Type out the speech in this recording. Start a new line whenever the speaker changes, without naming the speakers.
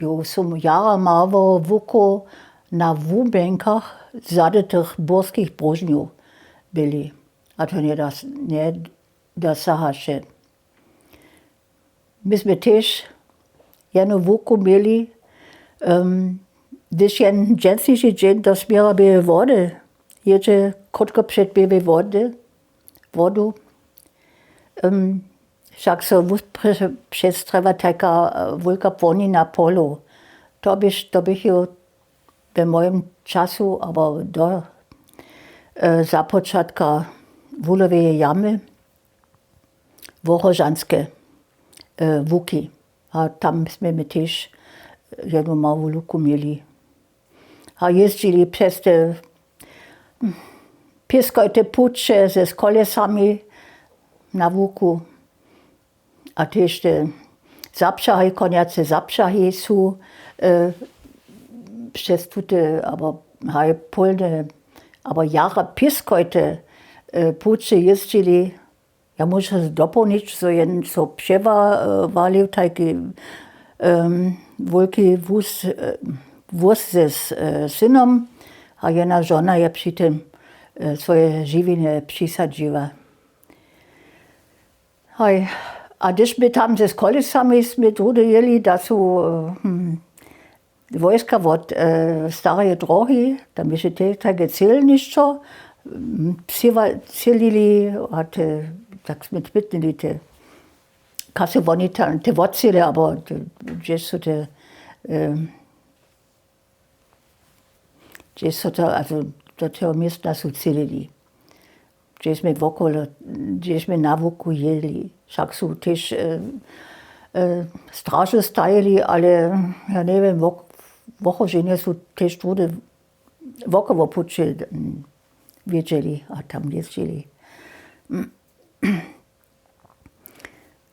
Jo som jara malo vuko na wubenkach zadetych borskich brožňów byli. A to nie dosahaše. Myśmy też jedno wuko mieli, gdyż jeden dżęsniejszy dzień do smiera były wody. Jedzie krótko przed były wodu. Však so přestřeva taka wielka płoni na polu. To bych jo w moim czasu, aber do započatka wulowej jamy wochożanskie wuki. A tam myśmy też jedną małą luku mieli. A jeździli przez te pieskojte pucze ze kolesami na wuku. A też te zapřahy, koniace zapřahy są przez tute, aber haj polne, aber jara pieskojte pucze jeździli. Ja muszę dopełnić, so jeden so przewalił taki wielki wóz ze synem, a jedna żona je przy tym swoje żywienie przysadziła. Hej, a gdyż my tam ze kolesami jsme drudy jeli, da są wojska od starej drogi, tam jeszcze takie celniszczo, celili, a tak jsme tmitnili te kasy oni tam, te wocele, aber gdzieś są te, also do tego miasta są celili. Gdzieśmy na wuku jeli. Však są też straże stajali, ale ja nie wiem, wochożenie są też trudy wokoło puczy wiedzieli, a tam jeździli.